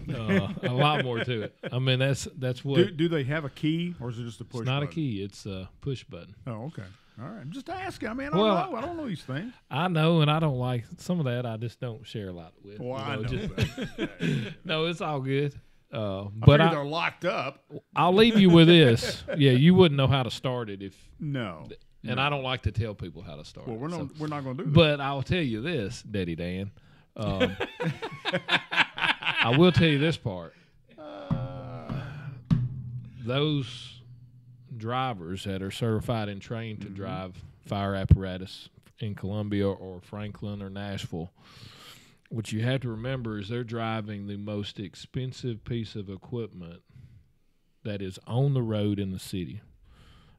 A lot more to it. I mean, that's what. Do they have a key, or is it just a push It's not button? a key. It's a push button. Oh, okay. All right. I'm just asking. I mean, I don't know these things. I know, and I don't like some of that. I just don't share a lot with. Well, I know that. No, it's all good. But But they're locked up. I'll leave you with this. Yeah, you wouldn't know how to start it if. No. And I don't like to tell people how to start. Well, it, we're not going to do that. But I'll tell you this, Daddy Dan. I will tell you this part. Those drivers that are certified and trained to drive fire apparatus in Columbia or Franklin or Nashville, what you have to remember is they're driving the most expensive piece of equipment that is on the road in the city.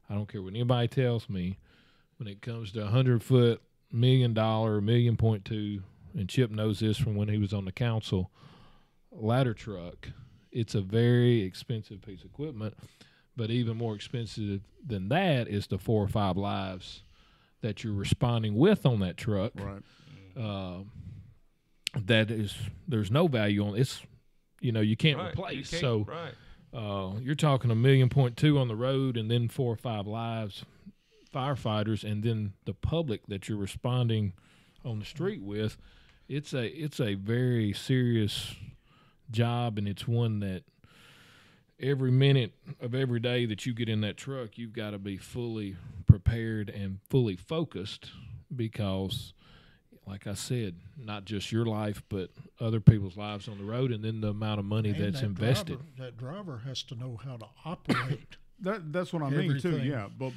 I don't care what anybody tells me. When it comes to 100-foot, $1 million, $1.2 million, and Chip knows this from when he was on the council, ladder truck, it's a very expensive piece of equipment. But even more expensive than that is the 4 or 5 lives that you're responding with on that truck. Right. There's no value on it's, you can't replace. So you're talking $1.2 million on the road, and then 4 or 5 lives, firefighters, and then the public that you're responding on the street with. It's a very serious job, and it's one that every minute of every day that you get in that truck, you've got to be fully prepared and fully focused, because, like I said, not just your life, but other people's lives on the road, and then the amount of money And that's invested. That driver has to know how to operate. That's what I mean too. Everything. Yeah, but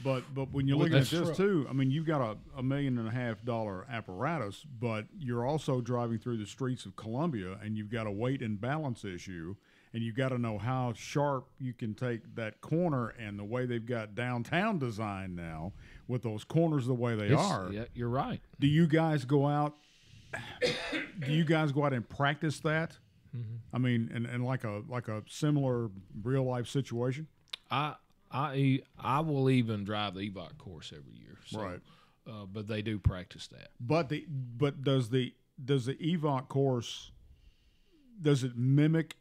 when you're With looking at that this truck. too, I mean, you've got a $1.5 million apparatus, but you're also driving through the streets of Columbia, and you've got a weight and balance issue, and you've got to know how sharp you can take that corner, and the way they've got downtown design now with those corners the way they are. Yeah, you're right. Do you guys go out? Do you guys go out and practice that? Mm-hmm. I mean, and like a similar real life situation. I will even drive the EVOC course every year. So, Right. But they do practice that. But does the EVOC course, does it mimic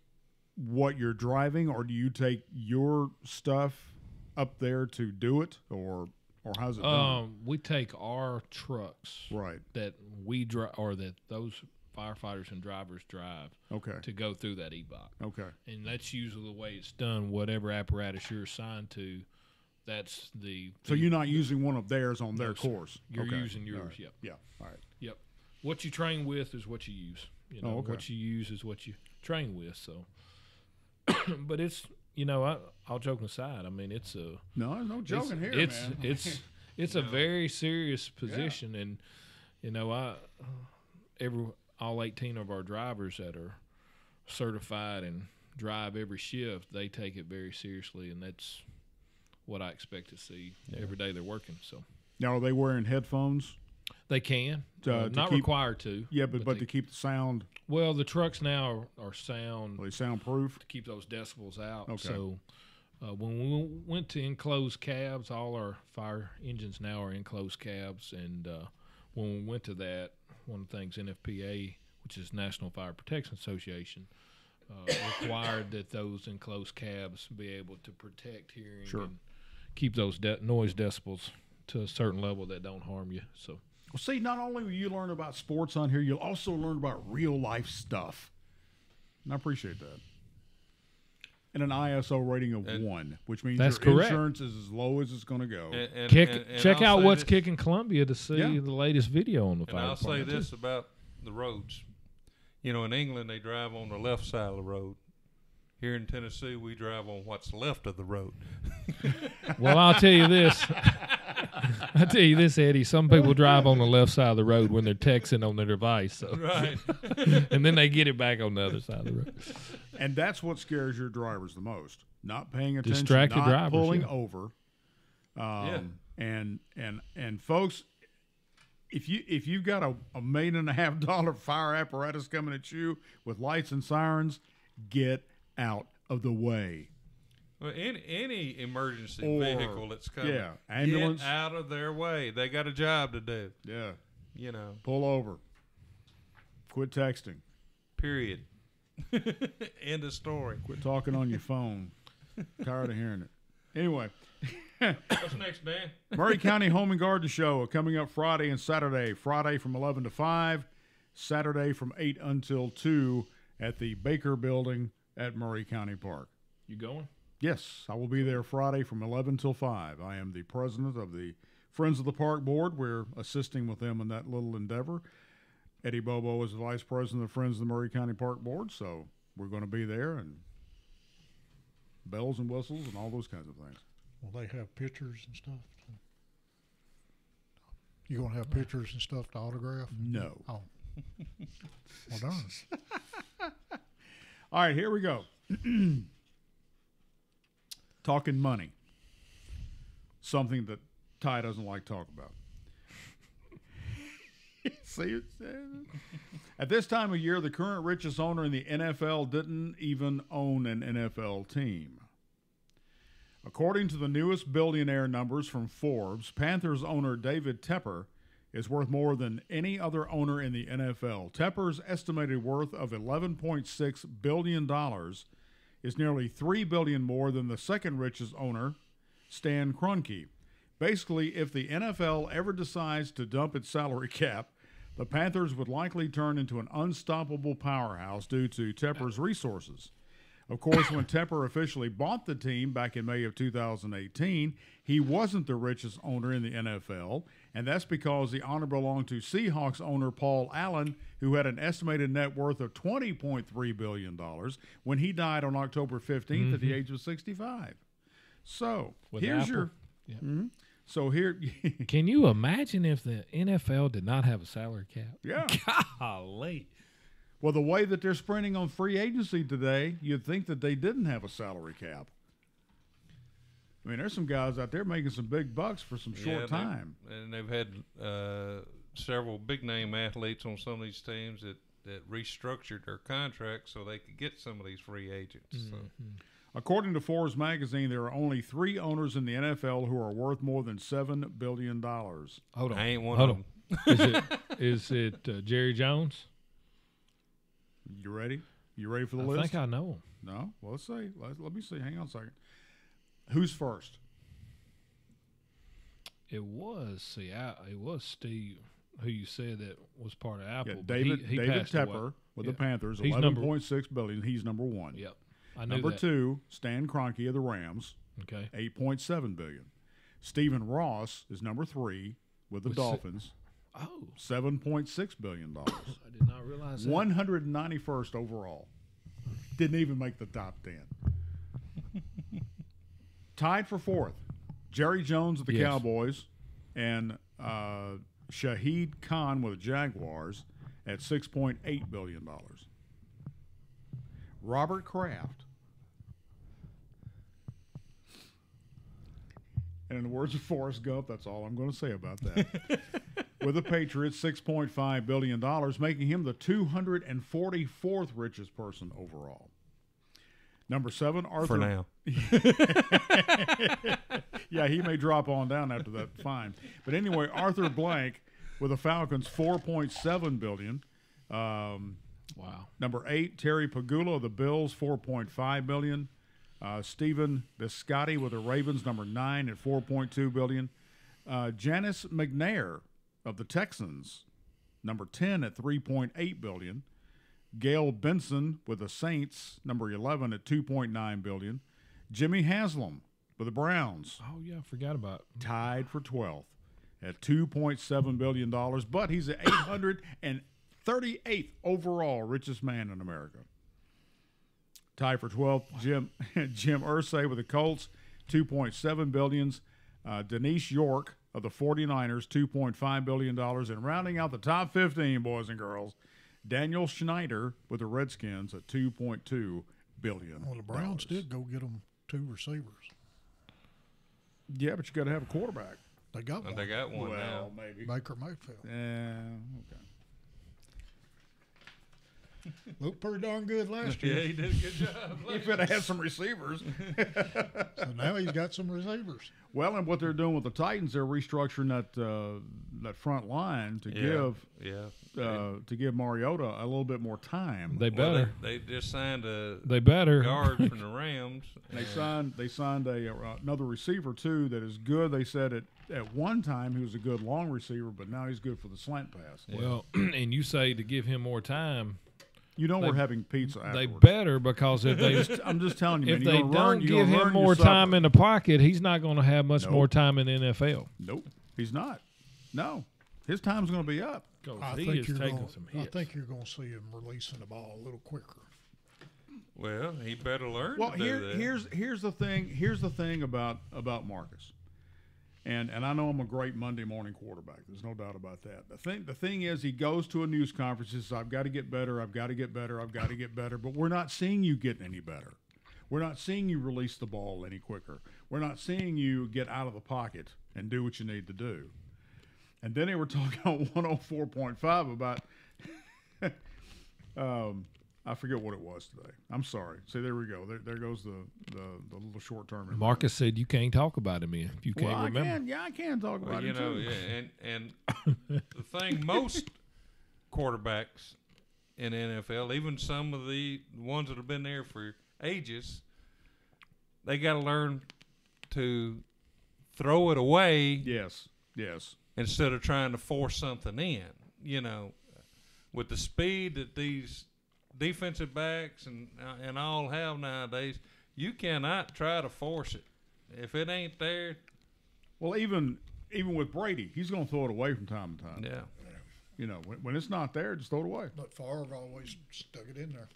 what you're driving, or do you take your stuff up there to do it, or how's it done? We take our trucks Right. that we drive, or that those firefighters and drivers drive, Okay. to go through that EVOC. Okay. And that's usually the way it's done. Whatever apparatus you're assigned to, that's the. So you're not using one of theirs on their No, sir. course. You're Okay. using yours. All right. Yep. Yeah. All right. Yep. What you train with is what you use. Oh, okay. What you use is what you train with. So, but it's all joking aside. I mean, it's a No joking here, it's man. it's a very serious position, and all 18 of our drivers that are certified and drive every shift, they take it very seriously, and that's what I expect to see every day they're working. So Now, are they wearing headphones? they can, To not keep- required to. Yeah, but they- to keep the sound, well, the trucks now are sound are they soundproof? to keep those decibels out. Okay. So when we went to enclosed cabs, all our fire engines now are enclosed cabs, and when we went to that, one of the things NFPA, which is National Fire Protection Association, required that those enclosed cabs be able to protect hearing Sure. and keep those noise decibels to a certain level that don't harm you. So Well, see, not only will you learn about sports on here, you'll also learn about real life stuff. And I appreciate that. And an ISO rating of 1, which means That's your correct. insurance is as low as it's going to go. And check I'll out say what's this, kicking Columbia to see Yeah. the latest video on the And fire I'll say department, too. this about the roads. In England they drive on the left side of the road. Here in Tennessee we drive on what's left of the road. Well, I'll tell you this. I tell you this, Eddie. Some people drive on the left side of the road when they're texting on their device. So. Right. And then they get it back on the other side of the road. And that's what scares your drivers the most. Not paying attention, Distracted not drivers, pulling yeah. over. Yeah. And folks, if you've got a $1.5 million fire apparatus coming at you with lights and sirens, get out of the way. Well, any emergency vehicle that's coming, yeah, ambulance, get out of their way. They got a job to do. Yeah, You know, pull over. Quit texting. period. End of story. Quit talking on your phone. Tired of hearing it. Anyway, What's next, Dan? Murray County Home and Garden Show coming up Friday and Saturday. Friday from 11 to 5, Saturday from 8 until 2 at the Baker Building at Murray County Park. You going? Yes, I will be there Friday from 11 till 5. I am the president of the Friends of the Park Board. We're assisting with them in that little endeavor. Eddie Bobo is the vice president of Friends of the Murray County Park Board, so we're going to be there, and bells and whistles and all those kinds of things. Will they have pictures and stuff? You gonna have pictures and stuff to autograph? No. Oh. Well, darn. All right, here we go. Talking money. Something that Ty doesn't like to talk about. See, at this time of year, the current richest owner in the NFL didn't even own an NFL team. According to the newest billionaire numbers from Forbes, Panthers owner David Tepper is worth more than any other owner in the NFL. Tepper's estimated worth of $11.6 billion is nearly $3 billion more than the second richest owner, Stan Kroenke. Basically, if the NFL ever decides to dump its salary cap, the Panthers would likely turn into an unstoppable powerhouse due to Tepper's resources. Of course, when Tepper officially bought the team back in May of 2018, he wasn't the richest owner in the NFL, and that's because the honor belonged to Seahawks owner Paul Allen, who had an estimated net worth of $20.3 billion when he died on October 15th at the age of 65. So, With here's Apple? your... Yeah. So here... Can you imagine if the NFL did not have a salary cap? Yeah. Golly. Well, the way that they're sprinting on free agency today, you'd think that they didn't have a salary cap. I mean, there's some guys out there making some big bucks for some short time. And they've had several big-name athletes on some of these teams that restructured their contracts so they could get some of these free agents. So. According to Forbes magazine, there are only 3 owners in the NFL who are worth more than $7 billion. Hold on. I ain't one Hold of on. them. Is it Jerry Jones? You ready? You ready for the I list? think I know him. No? Well, let's see. Let me see. Hang on a second. Who's first? It was Steve, who you said that was part of Apple. Yeah, but David he David passed away. Tepper with Yeah. the Panthers, He's $11.6 billion. He's number 1. Yep. I knew Number that. 2, Stan Kroenke of the Rams, Okay. $8.7 billion. Stephen Ross is number 3 with the With Dolphins, Oh, $7.6 billion. I did not realize that. 191st overall. Didn't even make the top 10. Tied for 4th, Jerry Jones of the Yes. Cowboys and Shahid Khan with the Jaguars at $6.8 billion. Robert Kraft, and in the words of Forrest Gump, that's all I'm going to say about that. With the Patriots, $6.5 billion, making him the 244th richest person overall. Number 7, Arthur. For now. Yeah, he may drop on down after that fine. But anyway, Arthur Blank with the Falcons, $4.7 billion. Wow. Number 8, Terry Pagula of the Bills, $4.5 billion. Stephen Biscotti with the Ravens, number 9 at $4.2 billion. Janice McNair of the Texans, number 10 at $3.8 billion. Gail Benson with the Saints, number 11 at $2.9 billion. Jimmy Haslam with the Browns, Oh yeah, I forgot about. tied for 12th at $2.7 billion, but he's the 838th overall richest man in America. Tied for 12th, Jim Irsay with the Colts, $2.7 billion. Denise York of the 49ers, $2.5 billion. And rounding out the top 15, boys and girls, Daniel Schneider with the Redskins at $2.2 billion. Well, the Browns did go get them 2 receivers. Yeah, but you got to have a quarterback. They got one. They got one now. Maybe. Baker Mayfield. Yeah, okay. Looked pretty darn good last Yeah, year. he did a good job. He could have had some receivers. So now he's got some receivers. Well, and what they're doing with the Titans, they're restructuring that front line to give Mariota a little bit more time. They better. They just signed a They better. guard from the Rams. They signed another receiver too that is good. They said at one time he was a good long receiver, but now he's good for the slant pass. Well, and you say to give him more time. You know we're having pizza afterwards. They better, because if they I'm just telling you, if man, they you're gonna don't give him learn more your time supper. in the pocket, he's not going to have much Nope. more time in the NFL. Nope, he's not. No, his time's going to be up. I He think is you're taking gonna, some I hits. think you're going to see him releasing the ball a little quicker. Well, he better learn Well, to do that. here's the thing. Here's the thing about Marcus, and I know I'm a great Monday morning quarterback. There's no doubt about that. The thing is, he goes to a news conference and says, "I've got to get better. I've got to get better. I've got to get better." But we're not seeing you getting any better. We're not seeing you release the ball any quicker. We're not seeing you get out of the pocket and do what you need to do. And then they were talking on 104.5 about. I forget what it was today. I'm sorry. See, there we go. There goes the little short term. Marcus said you can't talk about him if you can't Well, remember. I can talk about Well, it too. yeah, and the thing, most quarterbacks in the NFL, even some of the ones that have been there for ages, they got to learn to throw it away Yes. instead of trying to force something in. You know, with the speed that these defensive backs and all have nowadays, you cannot try to force it. If it ain't there, Well, even with Brady, he's going to throw it away from time to time. yeah. You know, when it's not there, just throw it away. But Favre always stuck it in there.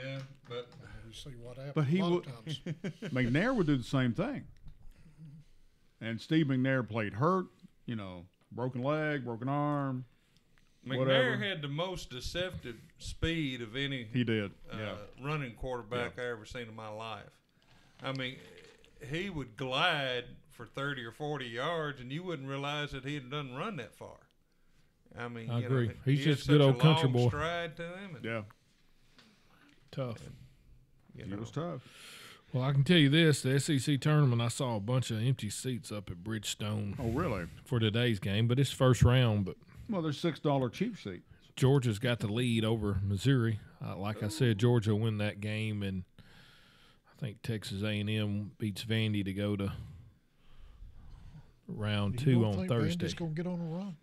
Yeah, but You see what happens But he a lot would. of times. McNair would do the same thing. And Steve McNair played hurt. You know, broken leg, broken arm. Whatever. McNair had the most deceptive speed of any He did. Yeah. running quarterback I ever seen in my life. I mean, he would glide for 30 or 40 yards, and you wouldn't realize that he had done run that far. I mean, I you agree. know, He's he had just a good such old country long boy. stride to him, and, Yeah. Tough. you He know, was tough. Well, I can tell you this: the SEC tournament, I saw a bunch of empty seats up at Bridgestone Oh, really? for today's game, but it's first round. But Well, there's $6 cheap seat. Georgia's got the lead over Missouri. Like I said, Georgia will win that game, and I think Texas A&M beats Vandy to go to round You 2 don't on think Thursday. Vandy's going to get on a run?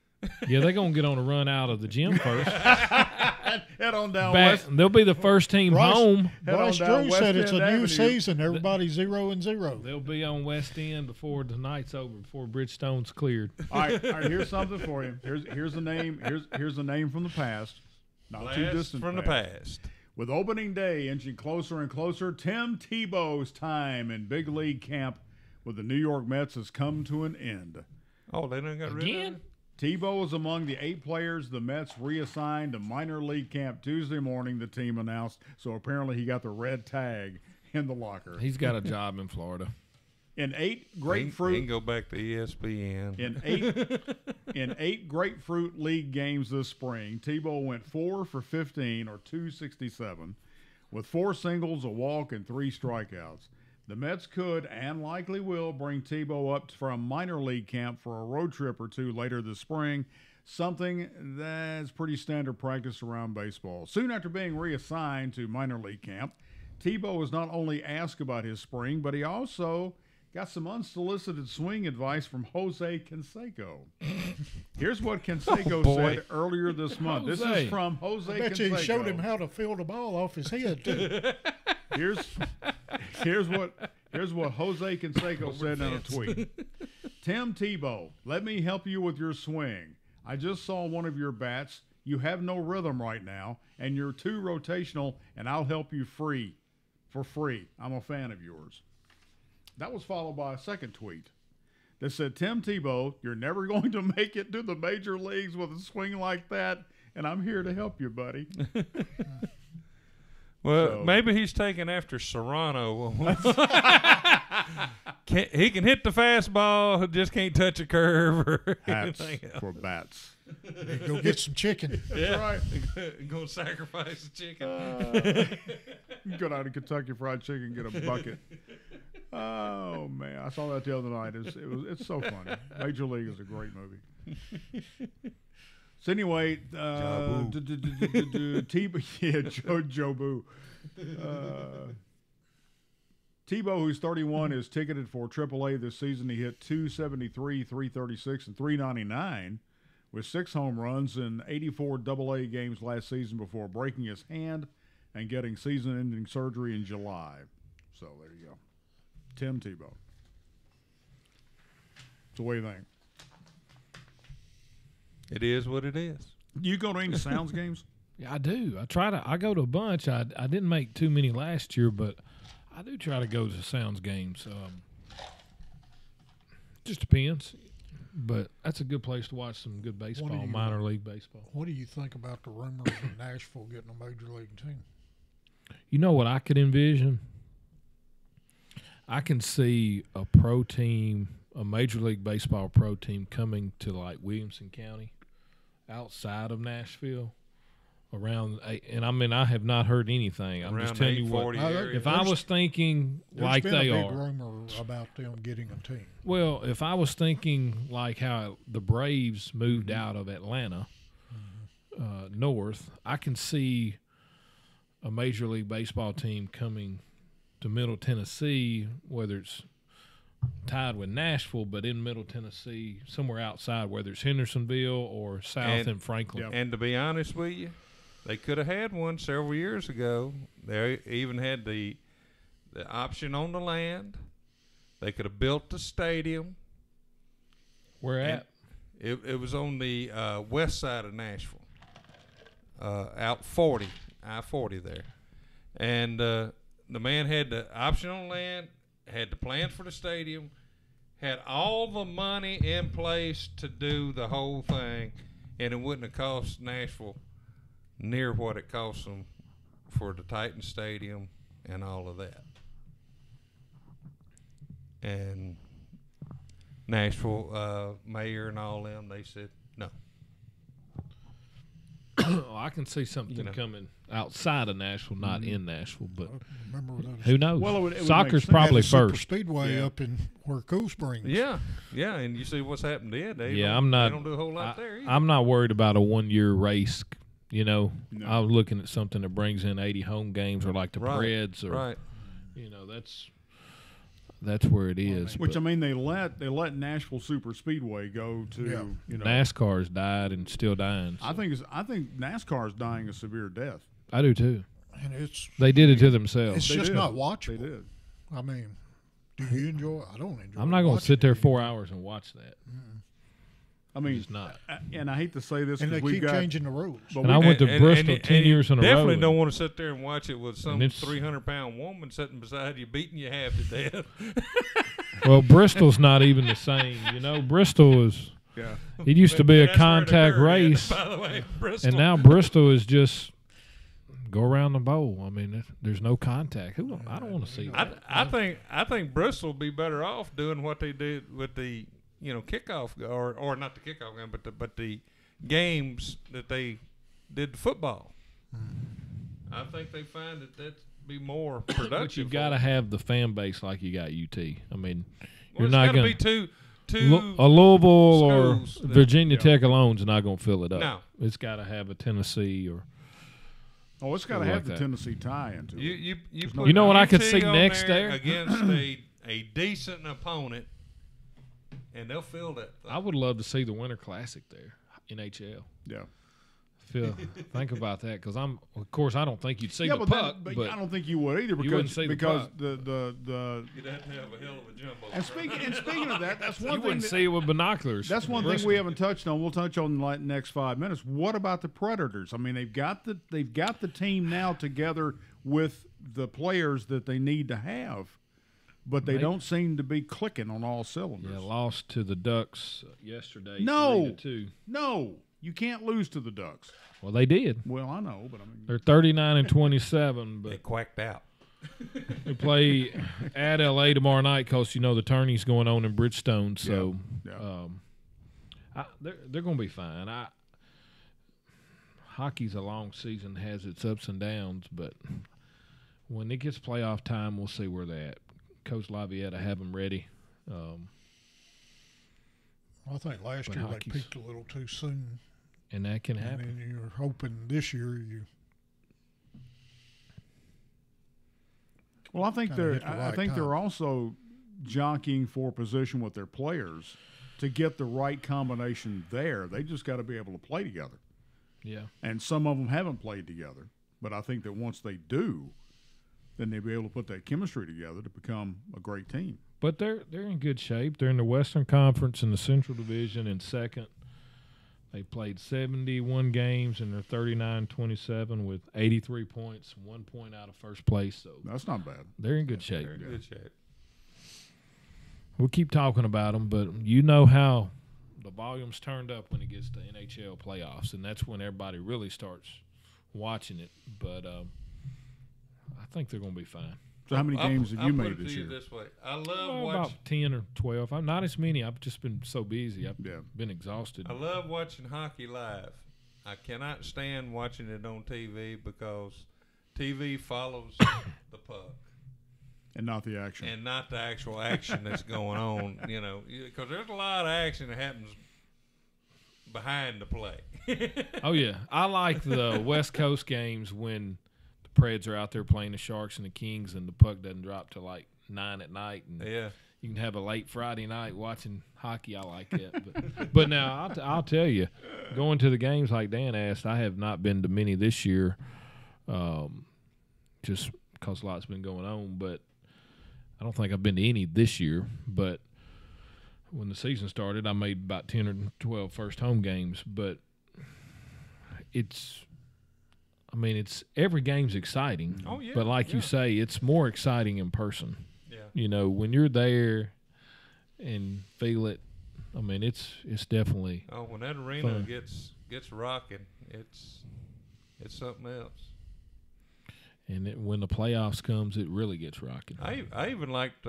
Yeah, they're going to get on a run out of the gym first. Head on down Back, they'll be the first team Bryce- home. Head on Bryce down Drew West said it's End a new Avenue. season. Everybody's 0-0. They'll be on West End before the night's over, before Bridgestone's cleared. All right. Here's something for you. Here's a name. Here's a name from the past. Not too blast distant from the past. With opening day inching closer and closer, Tim Tebow's time in big league camp with the New York Mets has come to an end. Oh, they done got rid of Again? him? Tebow was among the 8 players the Mets reassigned to minor league camp Tuesday morning, the team announced. So apparently he got the red tag in the locker. He's got a job in Florida. In 8 He can grapefruit go back to ESPN. in 8 grapefruit league games this spring, Tebow went 4 for 15 or 267 with 4 singles, a walk, and 3 strikeouts. The Mets could and likely will bring Tebow up from minor league camp for a road trip or 2 later this spring, something that's pretty standard practice around baseball. Soon after being reassigned to minor league camp, Tebow was not only asked about his spring, but he also got some unsolicited swing advice from Jose Canseco. Here's what Canseco said earlier this month. This Jose. is from Jose I bet Canseco. you he showed him how to field the ball off his head, too. Here's what Jose Canseco said in a tweet. Tim Tebow, let me help you with your swing. I just saw one of your bats. You have no rhythm right now, and you're too rotational, and I'll help you for free. I'm a fan of yours. That was followed by a second tweet. that said, Tim Tebow, you're never going to make it to the major leagues with a swing like that, and I'm here to help you, buddy. Well, So- maybe he's taking after Serrano. He can hit the fastball, just can't touch a curve or Hats anything else. for bats. Go get some chicken. Yeah, right. Gonna sacrifice the chicken. Go down to Kentucky Fried Chicken and get a bucket. Oh man, I saw that the other night. It's so funny. Major League is a great movie. So anyway, Joe Boo. Tebow, who's 31, is ticketed for AAA this season. He hit 273, 336, and 399 with 6 home runs in 84 AA games last season before breaking his hand and getting season-ending surgery in July. So there you go. Tim Tebow. So what do you think? It is what it is. You go to any Sounds games? Yeah, I do. I go to a bunch. I didn't make too many last year, but I do try to go to Sounds games. Just depends. But that's a good place to watch some good baseball, minor league baseball. What do you think about the rumors of Nashville getting a major league team? You know what I could envision? I can see a pro team, a Major League Baseball pro team coming to like Williamson County outside of Nashville around, and I mean, I have not heard anything. I'm just telling you what. If I was thinking like they There's been a are, big rumor about them getting a team. well, if I was thinking like how the Braves moved out of Atlanta north, I can see a Major League Baseball team coming to Middle Tennessee, whether it's tied with Nashville, but in Middle Tennessee, somewhere outside, whether it's Hendersonville or south in Franklin. And to be honest with you, they could have had one several years ago. They even had the option on the land. They could have built the stadium. Where at? It was on the west side of Nashville, out 40, I-40 there. And the man had the option on land, had the plan for the stadium, had all the money in place to do the whole thing, and it wouldn't have cost Nashville near what it cost them for the Titan Stadium and all of that. And Nashville mayor and all them, they said no. Oh, I can see something coming outside of Nashville, not in Nashville, but Remember those who knows? Well, it would Soccer's make probably Had a super first. speedway up in where Cool Springs. Yeah, and you see what's happened there. They I'm not. They don't do a whole lot there either. I'm not worried about a 1-year race. You know, No. I was looking at something that brings in 80 home games, or like the Preds, or right. you know, that's where it is. Which but I mean, they let Nashville Super Speedway go to you know. NASCAR's died and still dying. So. I think NASCAR's dying a severe death. I do too. And it's They did it to themselves. it's just did. not They watchable. did. I mean, do you enjoy it? I don't enjoy it. I'm not going to sit there 4 hours and watch that. I mean, It's not. and I hate to say this And they because we've keep got. changing the rules. But And I went to Bristol 10 years in a row. Definitely and- don't want to sit there and watch it with some it's- 300-pound woman sitting beside you, beating you half to death. Well, Bristol's not even the same. You know, Bristol is. Yeah. It used to be a That's where it contact occurred, race, by the way, Bristol. and now Bristol is just go around the bowl. I mean, there's no contact. I don't want to see that. I think Bristol would be better off doing what they did with the kickoff or not the kickoff game, but the games that they did football. I think they find that'd be more productive. But you got to have the fan base like you got UT. I mean, you're it's not gotta going be two. a Louisville or schools that- Virginia Tech alone's not going to fill it up. No. It's got to have a Tennessee or. Oh, it's got to Something have like the that. Tennessee tie into it. You no put You know what I could UT see on next there? against a decent opponent, and they'll fill that. I would love to see the Winter Classic there, NHL. Yeah. Think about that, because of course, I don't think you'd see Yeah, the but, puck, but but I don't think you would either because wouldn't see the because puck. the You'd have to have a hell of a jumbo. and speaking of that, that's one you thing. wouldn't see it with binoculars. That's one thing we haven't touched on. We'll touch on in the next 5 minutes. What about the Predators? I mean, they've got the team now together with the players that they need to have, but they don't seem to be clicking on all cylinders. Yeah, lost to the Ducks yesterday. No. 3-2. No, you can't lose to the Ducks. Well, they did. Well, I know, but I mean, They're 39-27, They but quacked out. we play at LA tomorrow night because the tourney's going on in Bridgestone. So they're going to be fine. Hockey's a long season, has its ups and downs, but when it gets playoff time, we'll see where they're at. Coach Lavietta have them ready. I think last year they peaked a little too soon. And that can happen. And then you're hoping this year you. Well, I think they're also jockeying for position with their players to get the right combination there. They just got to be able to play together. Yeah. And some of them haven't played together, but I think that once they do, then they'll be able to put that chemistry together to become a great team. But they're in good shape. They're in the Western Conference in the Central Division in second. They played 71 games and they're 39-27 with 83 points, 1 point out of first place. So that's not bad. They're in good shape. They're in good shape. We'll keep talking about them, but you know how the volume's turned up when it gets to NHL playoffs, and that's when everybody really starts watching it. But I think they're going to be fine. So how many games have you made this year? This way. I love watching about 10 or 12. I'm not as many. I've just been so busy. I've been exhausted. I love watching hockey live. I cannot stand watching it on TV because TV follows the puck. And not the action. And not the actual action that's going on, because there's a lot of action that happens behind the play. Oh, yeah. I like the West Coast games when the Preds are out there playing the Sharks and the Kings and the puck doesn't drop till like 9 at night. And you can have a late Friday night watching hockey. I like that. But now I'll tell you, going to the games like Dan asked, I have not been to many this year just because a lot's been going on. But I don't think I've been to any this year. But when the season started, I made about 10 or 12 first home games. But it's every game's exciting. Oh, yeah. But like you say, it's more exciting in person. Yeah. When you're there and feel it, it's definitely. Oh, when that arena fun. gets rocking, it's something else. And when the playoffs comes, it really gets rocking. I even liked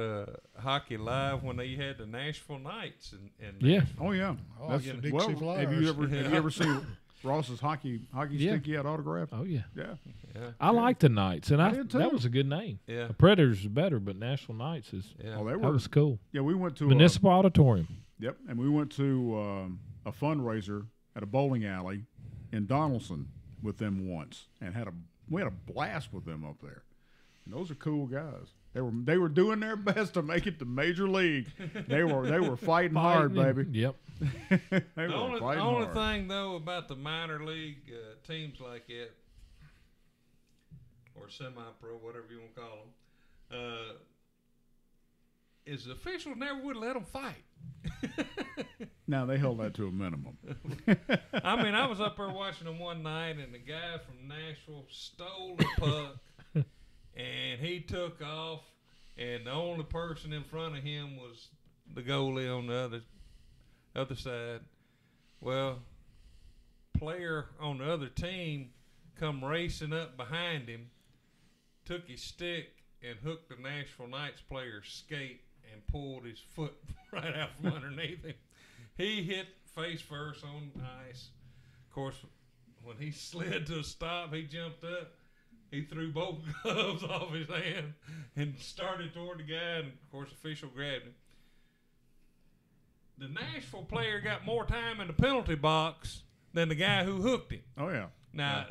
hockey live when they had the Nashville Nights and Yeah. Oh yeah. Oh, That's, Dixie well, Flyers. have you ever seen Ross's hockey stick he had autographed? Oh yeah. Yeah. I like the Knights, and I did too. that was a good name. Yeah. The Predators is better, but Nashville Knights is. Yeah. Oh, That was cool. Yeah, we went to Municipal Auditorium. Yep, and we went to a fundraiser at a bowling alley in Donaldson with them once, and we had a blast with them up there. And those are cool guys. They were doing their best to make it to Major League. They were fighting hard, baby. Yep. They The were only fighting hard. thing, though, about the minor league teams like that, or semi-pro, whatever you want to call them, is the officials never would let them fight. Now, they held that to a minimum. I was up there watching them one night, and the guy from Nashville stole the puck, and he took off, and the only person in front of him was the goalie on the other side. Well, player on the other team come racing up behind him, took his stick and hooked the Nashville Knights player's skate and pulled his foot right out from underneath him. He hit face first on ice. Of course, when he slid to a stop, he jumped up. He threw both gloves off his hand and started toward the guy, and of course, the official grabbed him. The Nashville player got more time in the penalty box than the guy who hooked him. Oh, yeah. Now,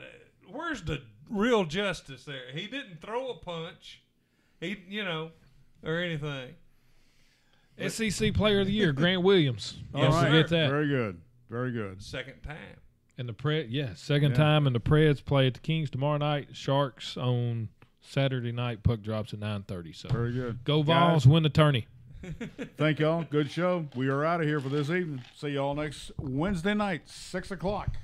where's the real justice there? He didn't throw a punch, or anything. SEC Player of the Year, Grant Williams. All Don't right. forget that. Very good. Very good. Second time. And the second time, and the Preds play at the Kings tomorrow night. Sharks on Saturday night. Puck drops at 9:30. So Very good. Go Vols, win the tourney. Thank y'all. Good show. We are out of here for this evening. See y'all next Wednesday night, 6 o'clock.